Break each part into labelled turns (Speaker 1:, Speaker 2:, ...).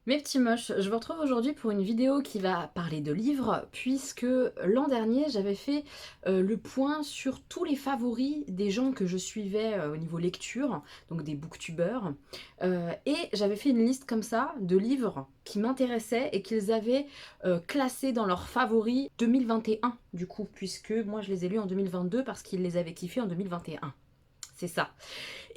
Speaker 1: Mes petits moches, je vous retrouve aujourd'hui pour une vidéo qui va parler de livres, puisque l'an dernier j'avais fait le point sur tous les favoris des gens que je suivais au niveau lecture, donc des booktubeurs, et j'avais fait une liste comme ça de livres qui m'intéressaient et qu'ils avaient classés dans leurs favoris 2021 du coup, puisque moi je les ai lus en 2022 parce qu'ils les avaient kiffés en 2021. C'est ça.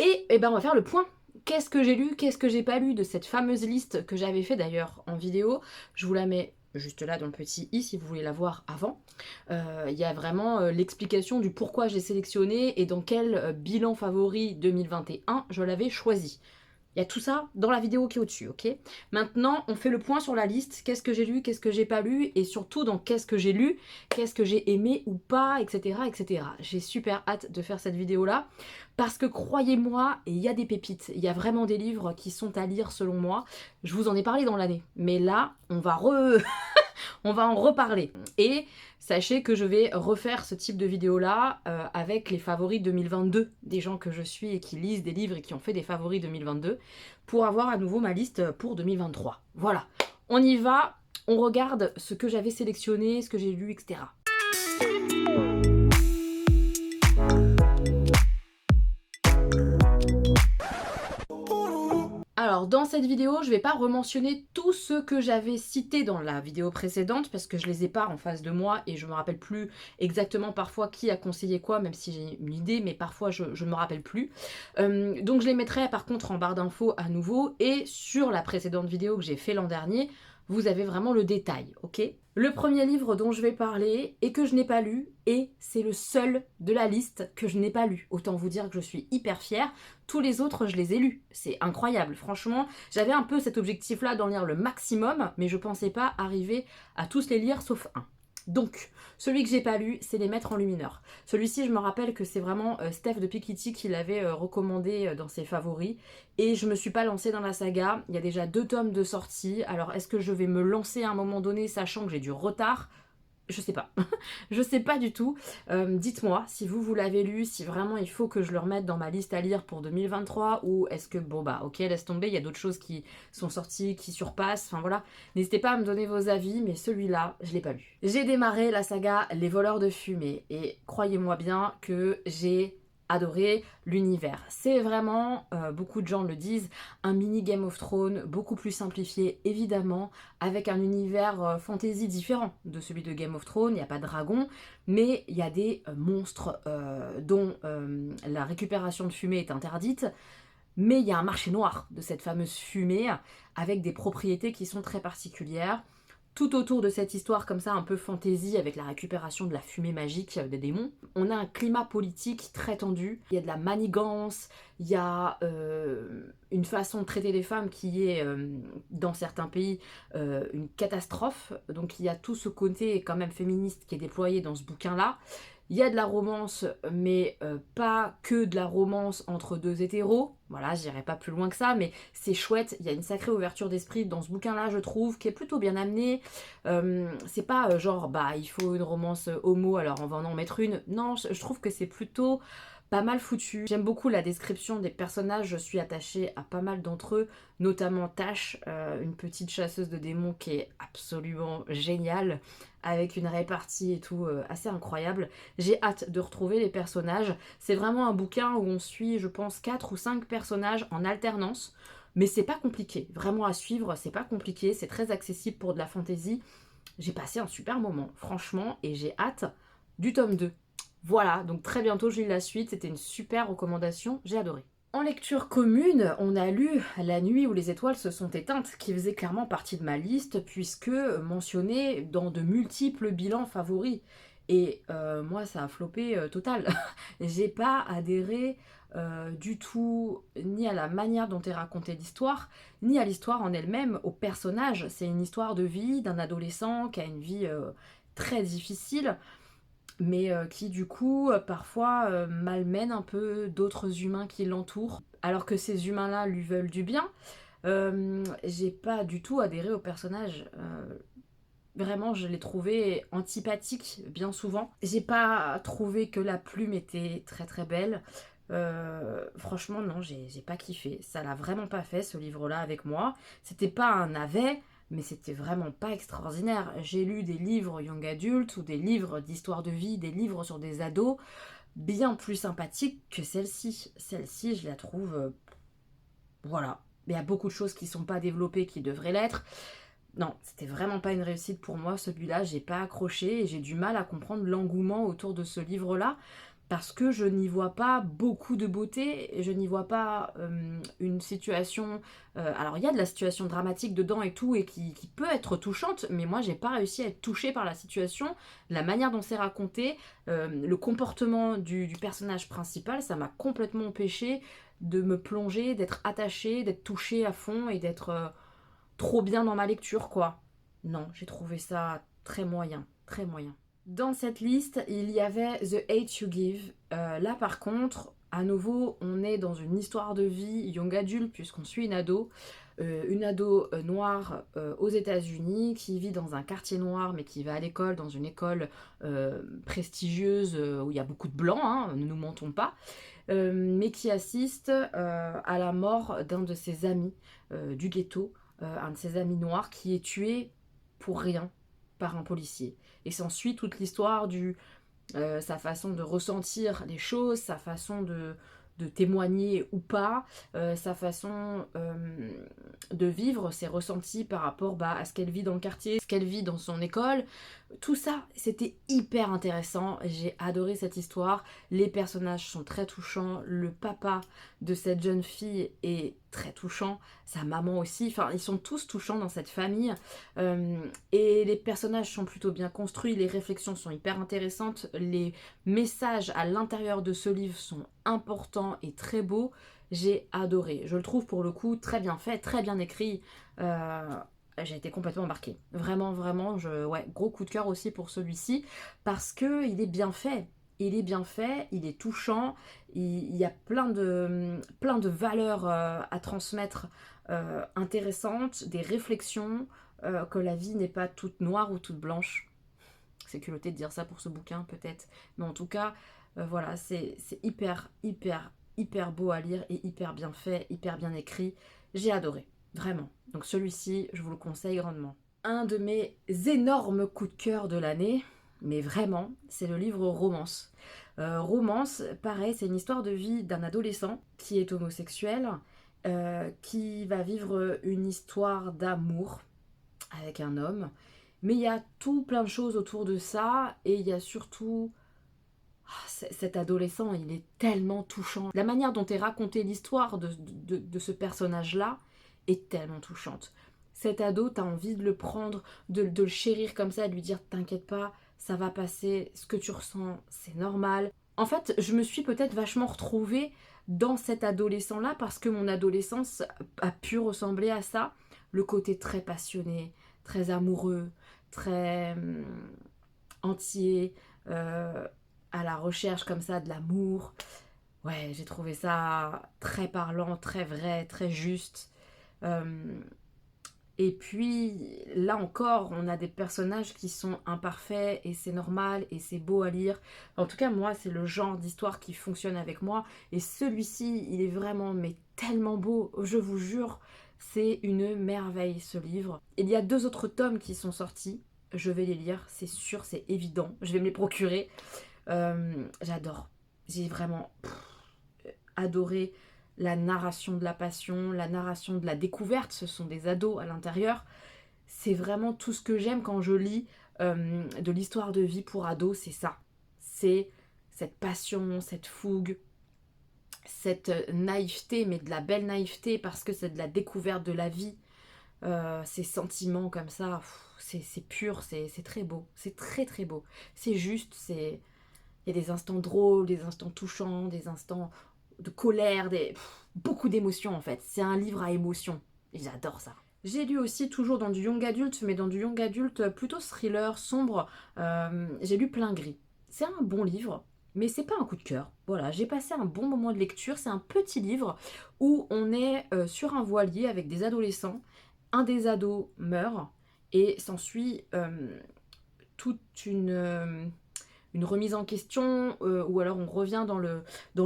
Speaker 1: Et ben on va faire le point. Qu'est-ce que j'ai lu, qu'est-ce que j'ai pas lu de cette fameuse liste que j'avais fait d'ailleurs en vidéo. Je vous la mets juste là dans le petit i si vous voulez la voir avant. Il y a vraiment l'explication du pourquoi j'ai sélectionné et dans quel bilan favori 2021 je l'avais choisi. Il y a tout ça dans la vidéo qui est au-dessus, ok? Maintenant, on fait le point sur la liste. Qu'est-ce que j'ai lu, qu'est-ce que j'ai pas lu, et surtout dans qu'est-ce que j'ai lu, qu'est-ce que j'ai aimé ou pas, etc. etc. J'ai super hâte de faire cette vidéo-là, parce que croyez-moi, il y a des pépites. Il y a vraiment des livres qui sont à lire selon moi. Je vous en ai parlé dans l'année. Mais là, on va en reparler. Et sachez que je vais refaire ce type de vidéo-là avec les favoris 2022 des gens que je suis et qui lisent des livres et qui ont fait des favoris 2022 pour avoir à nouveau ma liste pour 2023. Voilà, on y va, on regarde ce que j'avais sélectionné, ce que j'ai lu, etc. Alors dans cette vidéo, je vais pas rementionner tous ceux que j'avais cités dans la vidéo précédente parce que je les ai pas en face de moi et je me rappelle plus exactement parfois qui a conseillé quoi, même si j'ai une idée, mais parfois je ne me rappelle plus. Donc je les mettrai par contre en barre d'infos à nouveau et sur la précédente vidéo que j'ai fait l'an dernier, vous avez vraiment le détail, ok? Le premier livre dont je vais parler et que je n'ai pas lu, et c'est le seul de la liste que je n'ai pas lu. Autant vous dire que je suis hyper fière. Tous les autres, je les ai lus. C'est incroyable, franchement. J'avais un peu cet objectif-là d'en lire le maximum, mais je pensais pas arriver à tous les lire sauf un. Donc, celui que j'ai pas lu, c'est Les Maîtres Enlumineurs. Celui-ci, je me rappelle que c'est vraiment Steph de Piketty qui l'avait recommandé dans ses favoris. Et je me suis pas lancée dans la saga. Il y a déjà 2 tomes de sortie. Alors, est-ce que je vais me lancer à un moment donné, sachant que j'ai du retard? Je sais pas. Je sais pas du tout. Dites-moi si vous l'avez lu, si vraiment il faut que je le remette dans ma liste à lire pour 2023 ou est-ce que bon bah ok laisse tomber, il y a d'autres choses qui sont sorties, qui surpassent, enfin voilà. N'hésitez pas à me donner vos avis, mais celui-là, je l'ai pas lu. J'ai démarré la saga Les Voleurs de Fumée et croyez-moi bien que j'ai adoré l'univers. C'est vraiment, beaucoup de gens le disent, un mini Game of Thrones, beaucoup plus simplifié évidemment, avec un univers fantasy différent de celui de Game of Thrones. Il n'y a pas de dragons, mais il y a des monstres dont la récupération de fumée est interdite. Mais il y a un marché noir de cette fameuse fumée avec des propriétés qui sont très particulières. Tout autour de cette histoire comme ça un peu fantasy avec la récupération de la fumée magique des démons, on a un climat politique très tendu, il y a de la manigance, il y a une façon de traiter les femmes qui est dans certains pays une catastrophe, donc il y a tout ce côté quand même féministe qui est déployé dans ce bouquin-là. Il y a de la romance, mais pas que de la romance entre deux hétéros. Voilà, j'irai pas plus loin que ça, mais c'est chouette. Il y a une sacrée ouverture d'esprit dans ce bouquin-là, je trouve, qui est plutôt bien amené. C'est pas genre, bah, il faut une romance homo, alors on va en mettre une. Non, je trouve que c'est plutôt pas mal foutu. J'aime beaucoup la description des personnages, je suis attachée à pas mal d'entre eux, notamment Tash, une petite chasseuse de démons qui est absolument géniale, avec une répartie et tout assez incroyable. J'ai hâte de retrouver les personnages. C'est vraiment un bouquin où on suit, je pense, 4 ou 5 personnages en alternance. Mais c'est pas compliqué, vraiment à suivre, c'est pas compliqué, c'est très accessible pour de la fantasy. J'ai passé un super moment, franchement, et j'ai hâte du tome 2. Voilà, donc très bientôt j'ai eu la suite, c'était une super recommandation, j'ai adoré. En lecture commune, on a lu La nuit où les étoiles se sont éteintes, qui faisait clairement partie de ma liste, puisque mentionné dans de multiples bilans favoris. Et moi, ça a floppé total. J'ai pas adhéré du tout ni à la manière dont est racontée l'histoire, ni à l'histoire en elle-même, au personnage. C'est une histoire de vie d'un adolescent qui a une vie très difficile, mais qui du coup parfois malmène un peu d'autres humains qui l'entourent, alors que ces humains-là lui veulent du bien. J'ai pas du tout adhéré au personnage. Vraiment, je l'ai trouvé antipathique bien souvent. J'ai pas trouvé que la plume était très très belle. Franchement, non, j'ai pas kiffé. Ça l'a vraiment pas fait, ce livre-là, avec moi. C'était pas un navet, mais c'était vraiment pas extraordinaire. J'ai lu des livres young adult ou des livres d'histoire de vie, des livres sur des ados, bien plus sympathiques que celle-ci. Celle-ci, je la trouve... voilà. Il y a beaucoup de choses qui sont pas développées, qui devraient l'être. Non, c'était vraiment pas une réussite pour moi, celui-là. J'ai pas accroché et j'ai du mal à comprendre l'engouement autour de ce livre-là parce que je n'y vois pas beaucoup de beauté, et je n'y vois pas une situation... alors il y a de la situation dramatique dedans et tout, et qui peut être touchante, mais moi j'ai pas réussi à être touchée par la situation, la manière dont c'est raconté, le comportement du personnage principal, ça m'a complètement empêché de me plonger, d'être attachée, d'être touchée à fond et d'être trop bien dans ma lecture, quoi. Non, j'ai trouvé ça très moyen, très moyen. Dans cette liste, il y avait The Hate You Give. Là, par contre, à nouveau, on est dans une histoire de vie young adulte, puisqu'on suit une ado noire aux États-Unis qui vit dans un quartier noir, mais qui va à l'école, dans une école prestigieuse où il y a beaucoup de blancs, hein, ne nous mentons pas, mais qui assiste à la mort d'un de ses amis du ghetto, un de ses amis noirs qui est tué pour rien par un policier. Et s'ensuit toute l'histoire sa façon de ressentir les choses, sa façon de témoigner ou pas, sa façon de vivre ses ressentis par rapport à ce qu'elle vit dans le quartier, ce qu'elle vit dans son école. Tout ça, c'était hyper intéressant. J'ai adoré cette histoire. Les personnages sont très touchants. Le papa de cette jeune fille est très touchant. Sa maman aussi. Enfin, ils sont tous touchants dans cette famille. Et les personnages sont plutôt bien construits. Les réflexions sont hyper intéressantes. Les messages à l'intérieur de ce livre sont importants et très beaux. J'ai adoré. Je le trouve pour le coup très bien fait, très bien écrit. J'ai été complètement embarquée. Vraiment, vraiment, ouais, gros coup de cœur aussi pour celui-ci, parce que il est bien fait. Il est bien fait, il est touchant, il y a plein de valeurs à transmettre intéressantes, des réflexions, que la vie n'est pas toute noire ou toute blanche. C'est culotté de dire ça pour ce bouquin, peut-être. Mais en tout cas, voilà, c'est hyper, hyper, hyper beau à lire et hyper bien fait, hyper bien écrit. J'ai adoré. Vraiment. Donc celui-ci, je vous le conseille grandement. Un de mes énormes coups de cœur de l'année, mais vraiment, c'est le livre Romance. Romance, pareil, c'est une histoire de vie d'un adolescent qui est homosexuel, qui va vivre une histoire d'amour avec un homme. Mais il y a tout plein de choses autour de ça, et il y a surtout... cet adolescent, il est tellement touchant. La manière dont est racontée l'histoire de ce personnage-là, est tellement touchante. Cet ado, t'as envie de le prendre, de le chérir comme ça, de lui dire t'inquiète pas, ça va passer, ce que tu ressens, c'est normal. En fait, je me suis peut-être vachement retrouvée dans cet adolescent-là parce que mon adolescence a pu ressembler à ça. Le côté très passionné, très amoureux, très entier, à la recherche comme ça de l'amour. Ouais, j'ai trouvé ça très parlant, très vrai, très juste. Euh, et puis, là encore, on a des personnages qui sont imparfaits et c'est normal et c'est beau à lire. En tout cas, moi, c'est le genre d'histoire qui fonctionne avec moi. Et celui-ci, il est vraiment, mais tellement beau. Je vous jure, c'est une merveille, ce livre. Il y a 2 autres tomes qui sont sortis. Je vais les lire, c'est sûr, c'est évident. Je vais me les procurer. J'adore. J'ai vraiment adoré la narration de la passion, la narration de la découverte. Ce sont des ados à l'intérieur. C'est vraiment tout ce que j'aime quand je lis de l'histoire de vie pour ados, c'est ça. C'est cette passion, cette fougue, cette naïveté, mais de la belle naïveté parce que c'est de la découverte de la vie. Ces sentiments comme ça, c'est pur, c'est très beau. C'est très très beau. C'est juste, c'est... Il y a des instants drôles, des instants touchants, des instants de colère, beaucoup d'émotions en fait. C'est un livre à émotions. Et j'adore ça. J'ai lu aussi toujours dans du young adulte, mais dans du young adulte plutôt thriller, sombre. J'ai lu Plein Gris. C'est un bon livre, mais c'est pas un coup de cœur. Voilà, j'ai passé un bon moment de lecture. C'est un petit livre où on est sur un voilier avec des adolescents. Un des ados meurt et s'ensuit toute une remise en question, ou alors on revient dans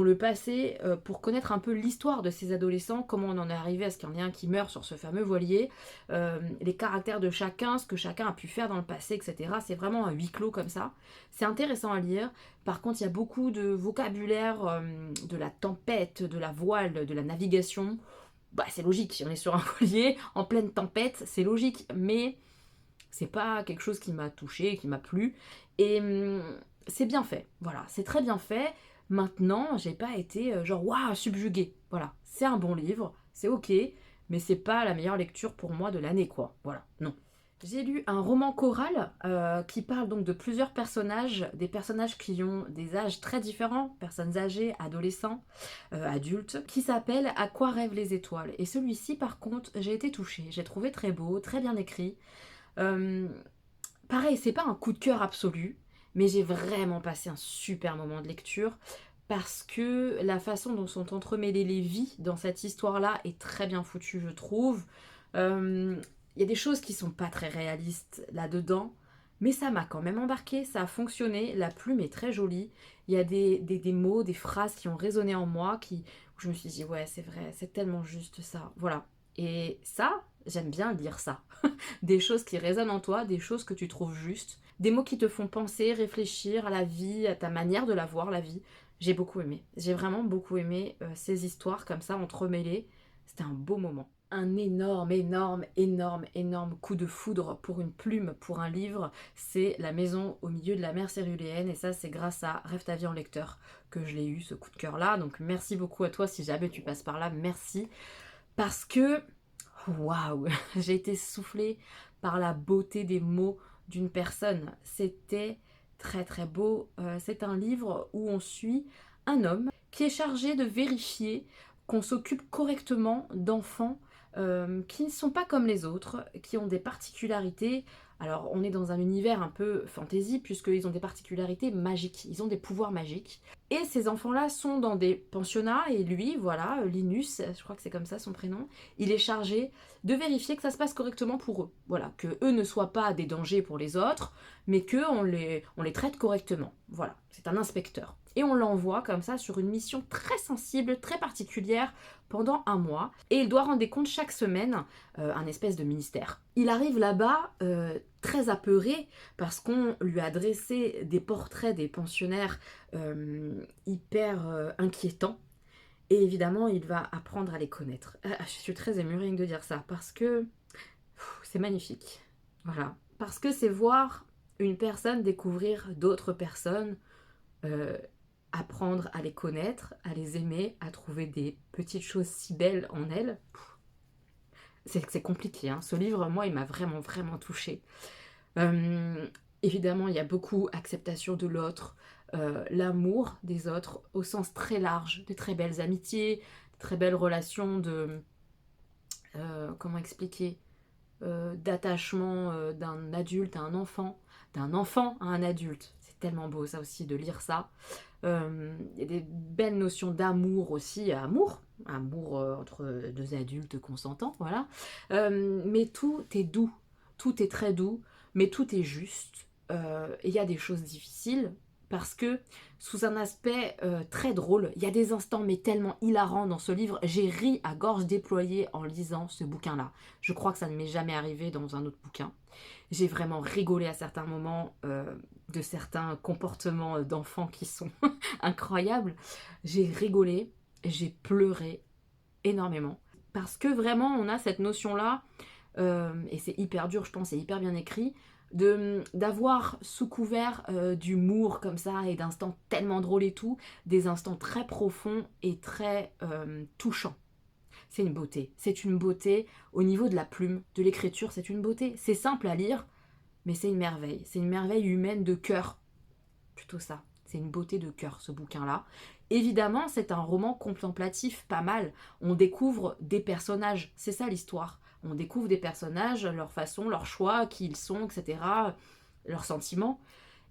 Speaker 1: le passé pour connaître un peu l'histoire de ces adolescents, comment on en est arrivé à ce qu'il y en ait un qui meurt sur ce fameux voilier, les caractères de chacun, ce que chacun a pu faire dans le passé, etc. C'est vraiment un huis clos comme ça. C'est intéressant à lire. Par contre, il y a beaucoup de vocabulaire, de la tempête, de la voile, de la navigation. Bah, c'est logique, si on est sur un voilier en pleine tempête, c'est logique, mais c'est pas quelque chose qui m'a touchée, qui m'a plu. Et c'est bien fait, voilà, c'est très bien fait. Maintenant, j'ai pas été genre waouh, subjuguée. Voilà, c'est un bon livre, c'est ok, mais c'est pas la meilleure lecture pour moi de l'année, quoi. Voilà, non. J'ai lu un roman choral qui parle donc de plusieurs personnages, des personnages qui ont des âges très différents, personnes âgées, adolescents, adultes, qui s'appelle À quoi rêvent les étoiles. Et celui-ci, par contre, j'ai été touchée, j'ai trouvé très beau, très bien écrit. Euh, Pareil, c'est pas un coup de cœur absolu, mais j'ai vraiment passé un super moment de lecture parce que la façon dont sont entremêlées les vies dans cette histoire-là est très bien foutue, je trouve. Euh, Il y a des choses qui sont pas très réalistes là-dedans, mais ça m'a quand même embarqué, ça a fonctionné, la plume est très jolie. Il y a des mots, des phrases qui ont résonné en moi, où je me suis dit, ouais, c'est vrai, c'est tellement juste ça. Voilà. Et ça, j'aime bien lire ça. Des choses qui résonnent en toi, des choses que tu trouves justes, des mots qui te font penser, réfléchir à la vie, à ta manière de la voir, la vie. J'ai beaucoup aimé. J'ai vraiment beaucoup aimé ces histoires comme ça entremêlées. C'était un beau moment. Un énorme, énorme, énorme, énorme coup de foudre pour une plume, pour un livre, c'est La maison au milieu de la mer céruléenne. Et ça, c'est grâce à Rêve ta vie en lecteur que je l'ai eu, ce coup de cœur-là. Donc merci beaucoup à toi si jamais tu passes par là. Merci. Parce que waouh, j'ai été soufflée par la beauté des mots d'une personne. C'était très très beau. C'est un livre où on suit un homme qui est chargé de vérifier qu'on s'occupe correctement d'enfants qui ne sont pas comme les autres, qui ont des particularités. Alors on est dans un univers un peu fantasy puisqu'ils ont des particularités magiques, ils ont des pouvoirs magiques. Et ces enfants-là sont dans des pensionnats et lui, voilà, Linus, je crois que c'est comme ça son prénom, il est chargé de vérifier que ça se passe correctement pour eux. Voilà, que eux ne soient pas des dangers pour les autres, mais qu'on on les traite correctement. Voilà, c'est un inspecteur. Et on l'envoie comme ça sur une mission très sensible, très particulière, pendant un mois. Et il doit rendre des comptes chaque semaine, un espèce de ministère. Il arrive là-bas très apeuré parce qu'on lui a dressé des portraits des pensionnaires hyper inquiétants. Et évidemment, il va apprendre à les connaître. Je suis très émue rien que de dire ça, parce que c'est magnifique. Voilà. Parce que c'est voir une personne découvrir d'autres personnes, euh, apprendre à les connaître, à les aimer, à trouver des petites choses si belles en elles. C'est compliqué, hein. Ce livre, moi, il m'a vraiment, vraiment touchée. Euh, Évidemment, il y a beaucoup acceptation de l'autre, l'amour des autres au sens très large, de très belles amitiés, de très belles relations de... comment expliquer d'attachement d'un adulte à un enfant, d'un enfant à un adulte. C'est tellement beau ça aussi de lire ça. Il y a des belles notions d'amour aussi, amour entre deux adultes consentants, voilà. Mais tout est doux, tout est très doux, mais tout est juste. Et il y a des choses difficiles parce que sous un aspect très drôle, il y a des instants mais tellement hilarants dans ce livre. J'ai ri à gorge déployée en lisant ce bouquin-là. Je crois que ça ne m'est jamais arrivé dans un autre bouquin. J'ai vraiment rigolé à certains moments de certains comportements d'enfants qui sont incroyables. J'ai rigolé, j'ai pleuré énormément. Parce que vraiment, on a cette notion-là, et c'est hyper dur, je pense, c'est hyper bien écrit, d'avoir sous couvert d'humour comme ça et d'instants tellement drôles et tout, des instants très profonds et très touchants. C'est une beauté au niveau de la plume, de l'écriture, c'est une beauté. C'est simple à lire, mais c'est une merveille humaine de cœur, plutôt ça. C'est une beauté de cœur, ce bouquin-là. Évidemment, c'est un roman contemplatif, pas mal. On découvre des personnages, c'est ça l'histoire. On découvre des personnages, leur façon, leurs choix, qui ils sont, etc., leurs sentiments.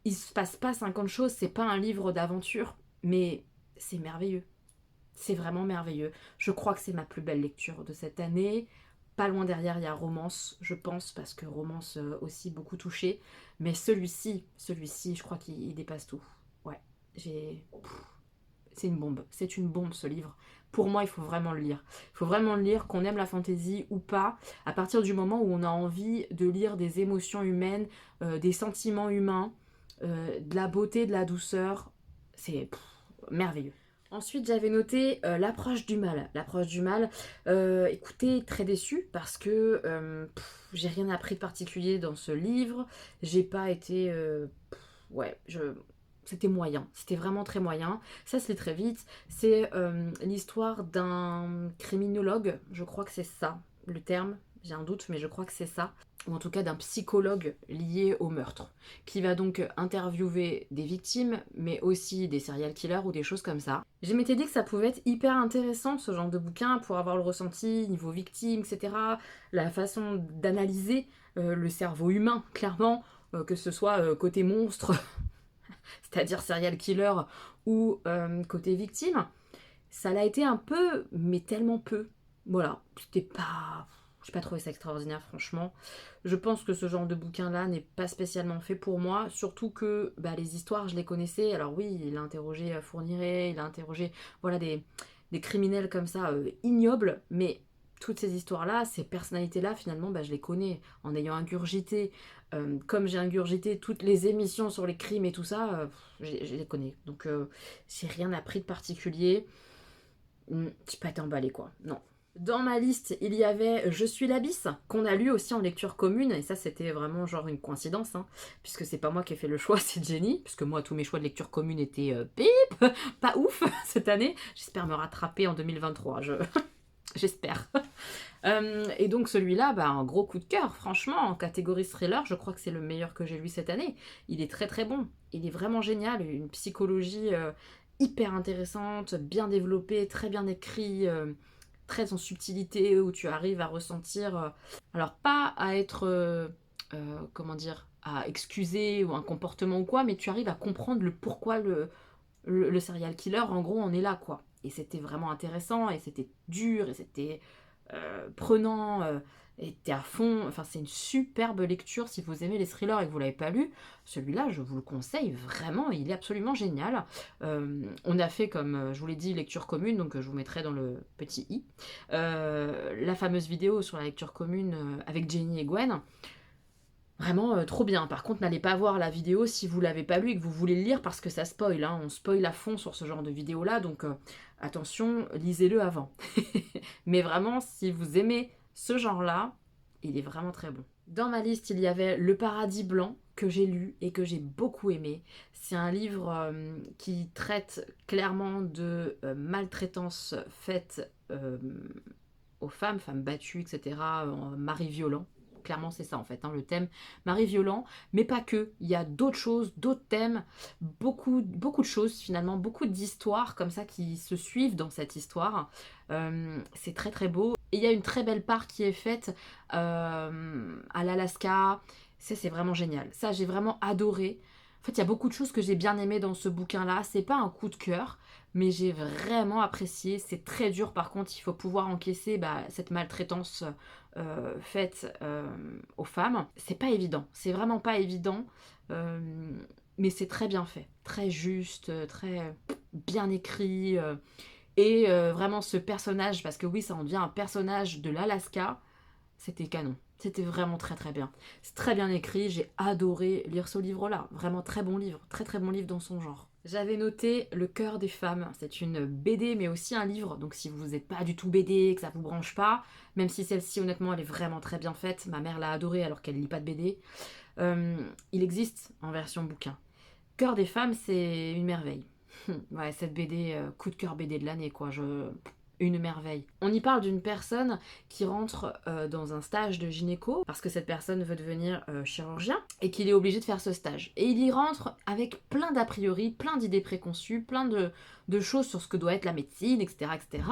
Speaker 1: Il se passe pas 50 choses, c'est pas un livre d'aventure, mais c'est merveilleux. C'est vraiment merveilleux. Je crois que c'est ma plus belle lecture de cette année. Pas loin derrière, il y a Romance, je pense, parce que Romance aussi beaucoup touché. Mais celui-ci, je crois qu'il dépasse tout. Ouais, j'ai... C'est une bombe ce livre. Pour moi, il faut vraiment le lire. Il faut vraiment le lire, qu'on aime la fantaisie ou pas. À partir du moment où on a envie de lire des émotions humaines, des sentiments humains, de la beauté, de la douceur, c'est merveilleux. Ensuite, j'avais noté L'approche du mal. L'approche du mal, écoutez, très déçue parce que j'ai rien appris de particulier dans ce livre. J'ai pas été... ouais, c'était moyen, c'était vraiment très moyen. Ça se lit très vite. C'est l'histoire d'un criminologue, je crois que c'est ça le terme, j'ai un doute, mais je crois que c'est ça. Ou en tout cas d'un psychologue lié au meurtre, qui va donc interviewer des victimes, mais aussi des serial killers ou des choses comme ça. Je m'étais dit que ça pouvait être hyper intéressant, ce genre de bouquin, pour avoir le ressenti niveau victime, etc. La façon d'analyser le cerveau humain, clairement, que ce soit côté monstre, c'est-à-dire serial killer, ou côté victime. Ça l'a été un peu, mais tellement peu. Voilà, c'était pas... J'ai pas trouvé ça extraordinaire, franchement. Je pense que ce genre de bouquin-là n'est pas spécialement fait pour moi, surtout que bah, les histoires, je les connaissais. Alors oui, il a interrogé Fourniret, il a interrogé voilà, des criminels comme ça, ignobles, mais toutes ces histoires-là, ces personnalités-là, finalement, bah, je les connais. En ayant ingurgité, comme j'ai ingurgité toutes les émissions sur les crimes et tout ça, je les connais. Donc j'ai rien appris de particulier. J'ai pas été emballée quoi, non. Dans ma liste, il y avait Je suis l'abysse, qu'on a lu aussi en lecture commune, et ça c'était vraiment genre une coïncidence, hein, puisque c'est pas moi qui ai fait le choix, c'est Jenny, puisque moi tous mes choix de lecture commune étaient bip, pas ouf cette année. J'espère me rattraper en 2023, j'espère. Et donc celui-là, bah, un gros coup de cœur, franchement, en catégorie thriller, je crois que c'est le meilleur que j'ai lu cette année. Il est très très bon, il est vraiment génial, une psychologie hyper intéressante, bien développée, très bien écrit, très en subtilité, où tu arrives à ressentir, alors pas à être, comment dire, à excuser ou un comportement ou quoi, mais tu arrives à comprendre le pourquoi le serial killer, en gros, on est là, quoi. Et c'était vraiment intéressant, et c'était dur, et c'était prenant, et t'es à fond. Enfin, c'est une superbe lecture si vous aimez les thrillers et que vous l'avez pas lu. Celui-là, je vous le conseille vraiment, il est absolument génial. On a fait, comme je vous l'ai dit, lecture commune, donc je vous mettrai dans le petit i, la fameuse vidéo sur la lecture commune avec Jenny et Gwen. Vraiment trop bien. Par contre, n'allez pas voir la vidéo si vous l'avez pas lu et que vous voulez le lire parce que ça spoil. Hein. On spoil à fond sur ce genre de vidéo-là, donc attention, lisez-le avant. Mais vraiment, si vous aimez ce genre-là, il est vraiment très bon. Dans ma liste, il y avait Le Paradis Blanc, que j'ai lu et que j'ai beaucoup aimé. C'est un livre qui traite clairement de maltraitance faite aux femmes battues, etc., mari violent. Clairement, c'est ça en fait, hein, le thème mari violent, mais pas que. Il y a d'autres choses, d'autres thèmes, beaucoup de choses finalement, beaucoup d'histoires comme ça qui se suivent dans cette histoire. C'est très très beau. Et il y a une très belle part qui est faite à l'Alaska. Ça, c'est vraiment génial. Ça, j'ai vraiment adoré. En fait, il y a beaucoup de choses que j'ai bien aimées dans ce bouquin-là. C'est pas un coup de cœur, mais j'ai vraiment apprécié. C'est très dur, par contre, il faut pouvoir encaisser cette maltraitance faite aux femmes. C'est pas évident, c'est vraiment pas évident, mais c'est très bien fait, très juste, très bien écrit. Et vraiment ce personnage, parce que oui, ça en devient un personnage de l'Alaska, c'était canon. C'était vraiment très très bien. C'est très bien écrit, j'ai adoré lire ce livre-là. Vraiment très bon livre, très très bon livre dans son genre. J'avais noté Le cœur des femmes. C'est une BD mais aussi un livre. Donc si vous n'êtes pas du tout BD, que ça vous branche pas, même si celle-ci honnêtement elle est vraiment très bien faite, ma mère l'a adorée alors qu'elle lit pas de BD, il existe en version bouquin. Cœur des femmes, c'est une merveille. Ouais, cette BD, coup de cœur BD de l'année quoi. Une merveille. On y parle d'une personne qui rentre dans un stage de gynéco parce que cette personne veut devenir chirurgien et qu'il est obligé de faire ce stage. Et il y rentre avec plein d'a priori, plein d'idées préconçues, plein de choses sur ce que doit être la médecine, etc., etc.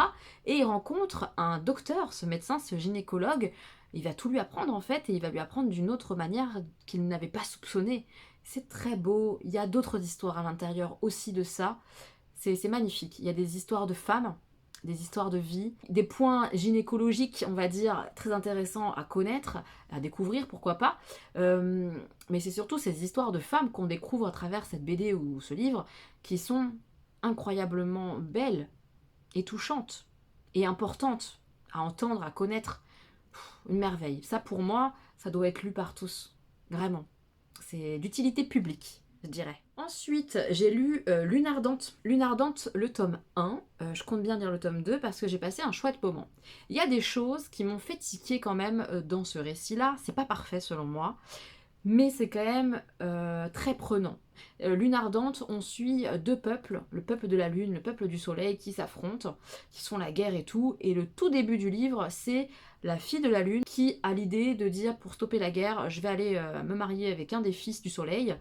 Speaker 1: Et il rencontre un docteur, ce médecin, ce gynécologue. Il va tout lui apprendre en fait et il va lui apprendre d'une autre manière qu'il n'avait pas soupçonné. C'est très beau. Il y a d'autres histoires à l'intérieur aussi de ça. C'est magnifique. Il y a des histoires de femmes des histoires de vie, des points gynécologiques, on va dire, très intéressants à connaître, à découvrir, pourquoi pas. Mais c'est surtout ces histoires de femmes qu'on découvre à travers cette BD ou ce livre qui sont incroyablement belles et touchantes et importantes à entendre, à connaître. Une merveille. Ça, pour moi, ça doit être lu par tous. Vraiment. C'est d'utilité publique, je dirais. Ensuite, j'ai lu Lune Ardente. Lune Ardente, le tome 1. Je compte bien lire le tome 2 parce que j'ai passé un chouette moment. Il y a des choses qui m'ont fait tiquer quand même dans ce récit-là. C'est pas parfait selon moi, mais c'est quand même très prenant. Lune Ardente, on suit deux peuples, le peuple de la Lune, le peuple du Soleil, qui s'affrontent, qui se font la guerre et tout. Et le tout début du livre, c'est la fille de la Lune qui a l'idée de dire, pour stopper la guerre, je vais aller me marier avec un des fils du Soleil,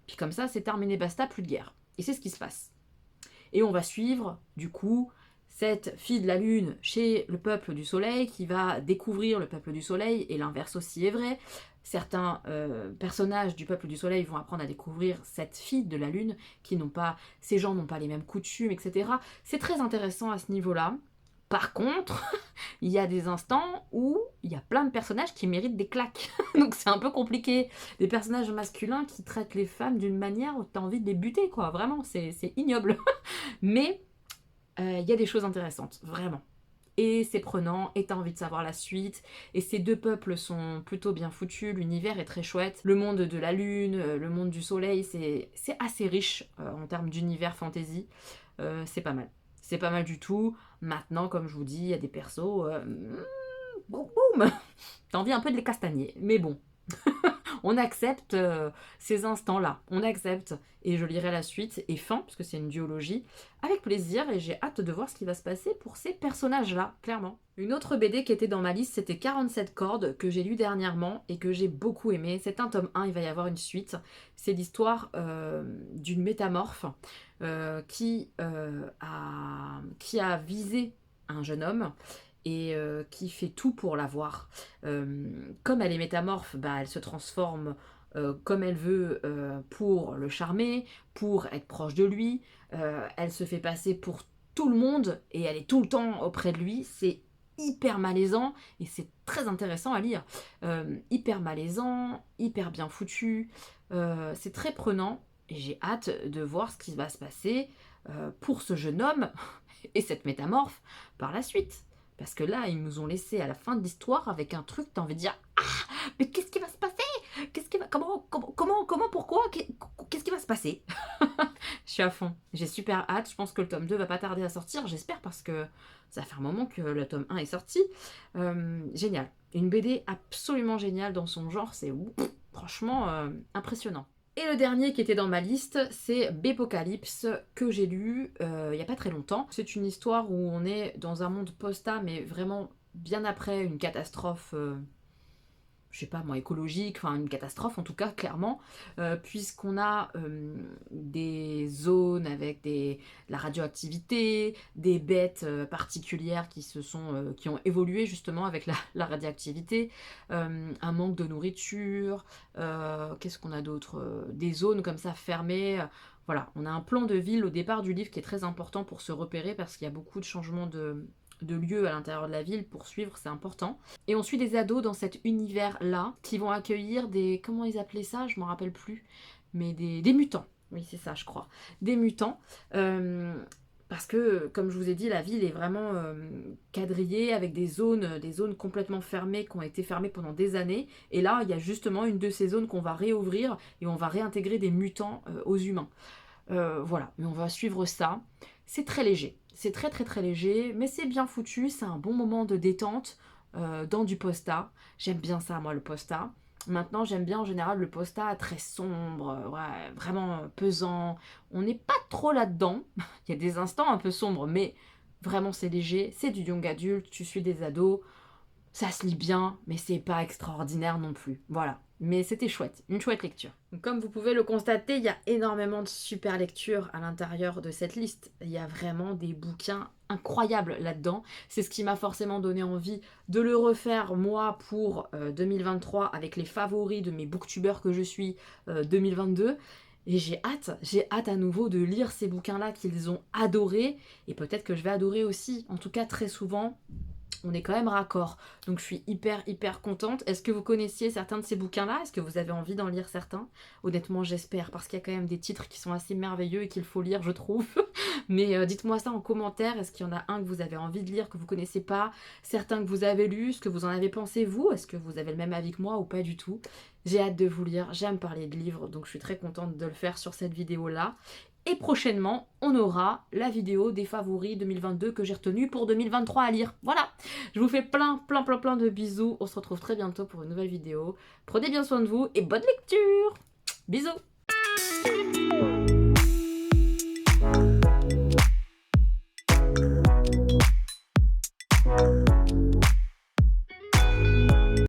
Speaker 1: puis comme ça, c'est terminé, basta, plus de guerre. Et c'est ce qui se passe. Et on va suivre, du coup, cette fille de la Lune chez le peuple du Soleil qui va découvrir le peuple du Soleil, et l'inverse aussi est vrai. Certains personnages du peuple du Soleil vont apprendre à découvrir cette fille de la Lune, qui n'ont pas, ces gens n'ont pas les mêmes coutumes, etc. C'est très intéressant à ce niveau-là. Par contre, il y a des instants où il y a plein de personnages qui méritent des claques. Donc c'est un peu compliqué. Des personnages masculins qui traitent les femmes d'une manière où tu as envie de les buter, quoi. Vraiment, c'est ignoble. Mais il y a des choses intéressantes, vraiment. Et c'est prenant, et t'as envie de savoir la suite. Et ces deux peuples sont plutôt bien foutus, l'univers est très chouette. Le monde de la Lune, le monde du Soleil, c'est assez riche en termes d'univers fantasy. C'est pas mal. C'est pas mal du tout. Maintenant, comme je vous dis, il y a des persos... boum, boum. T'as envie un peu de les castagner. Mais bon, on accepte ces instants-là. On accepte. Et je lirai la suite et fin, puisque c'est une duologie, avec plaisir. Et j'ai hâte de voir ce qui va se passer pour ces personnages-là, clairement. Une autre BD qui était dans ma liste, c'était 47 cordes, que j'ai lu dernièrement et que j'ai beaucoup aimé. C'est un tome 1, il va y avoir une suite. C'est l'histoire d'une métamorphe qui a visé un jeune homme et qui fait tout pour l'avoir. Comme elle est métamorphe, bah, elle se transforme comme elle veut pour le charmer, pour être proche de lui. Elle se fait passer pour tout le monde et elle est tout le temps auprès de lui. C'est hyper malaisant et c'est très intéressant à lire. Hyper malaisant, hyper bien foutu. C'est très prenant et j'ai hâte de voir ce qui va se passer pour ce jeune homme et cette métamorphe par la suite. Parce que là, ils nous ont laissé à la fin de l'histoire avec un truc, t'as envie de dire « Ah, mais qu'est-ce qui va se passer? Qu'est-ce qui va... Comment, pourquoi? Qu'est-ce qui va se passer ?» Je suis à fond. J'ai super hâte. Je pense que le tome 2 va pas tarder à sortir. J'espère parce que ça fait un moment que le tome 1 est sorti. Génial. Une BD absolument géniale dans son genre. C'est franchement impressionnant. Et le dernier qui était dans ma liste, c'est Bépocalypse, que j'ai lu il n'y a pas très longtemps. C'est une histoire où on est dans un monde post-A, mais vraiment bien après une catastrophe, je sais pas moi, écologique, enfin une catastrophe en tout cas, clairement, puisqu'on a des zones avec de la radioactivité, des bêtes particulières qui ont évolué justement avec la radioactivité, un manque de nourriture, qu'est-ce qu'on a d'autre, des zones comme ça fermées. Voilà, on a un plan de ville au départ du livre qui est très important pour se repérer parce qu'il y a beaucoup de changements de lieux à l'intérieur de la ville pour suivre, c'est important. Et on suit des ados dans cet univers-là qui vont accueillir des... Comment ils appelaient ça? Je m'en rappelle plus. Mais des mutants. Oui, c'est ça, je crois. Des mutants. Parce que, comme je vous ai dit, la ville est vraiment quadrillée avec des zones complètement fermées qui ont été fermées pendant des années. Et là, il y a justement une de ces zones qu'on va réouvrir et on va réintégrer des mutants aux humains. Voilà, mais on va suivre ça. C'est très léger. C'est très très très léger, mais c'est bien foutu. C'est un bon moment de détente dans du posta. J'aime bien ça, moi, le posta. Maintenant, j'aime bien en général le posta très sombre, ouais, vraiment pesant. On n'est pas trop là-dedans. Il y a des instants un peu sombres, mais vraiment c'est léger. C'est du young adulte, tu suis des ados. Ça se lit bien, mais c'est pas extraordinaire non plus. Voilà. Mais c'était chouette, une chouette lecture. Donc, comme vous pouvez le constater, il y a énormément de super lectures à l'intérieur de cette liste. Il y a vraiment des bouquins incroyables là-dedans. C'est ce qui m'a forcément donné envie de le refaire, moi, pour 2023, avec les favoris de mes booktubeurs que je suis 2022. Et j'ai hâte à nouveau de lire ces bouquins-là qu'ils ont adorés, et peut-être que je vais adorer aussi. En tout cas, très souvent, on est quand même raccord. Donc je suis hyper contente. Est-ce que vous connaissiez certains de ces bouquins-là? Est-ce que vous avez envie d'en lire certains? Honnêtement, j'espère, parce qu'il y a quand même des titres qui sont assez merveilleux et qu'il faut lire, je trouve. Mais dites-moi ça en commentaire. Est-ce qu'il y en a un que vous avez envie de lire, que vous connaissez pas? Certains que vous avez lus? Ce que vous en avez pensé, vous? Est-ce que vous avez le même avis que moi ou pas du tout? J'ai hâte de vous lire. J'aime parler de livres, donc je suis très contente de le faire sur cette vidéo-là. Et prochainement, on aura la vidéo des favoris 2022 que j'ai retenu pour 2023 à lire. Voilà, je vous fais plein de bisous. On se retrouve très bientôt pour une nouvelle vidéo. Prenez bien soin de vous et bonne lecture. Bisous.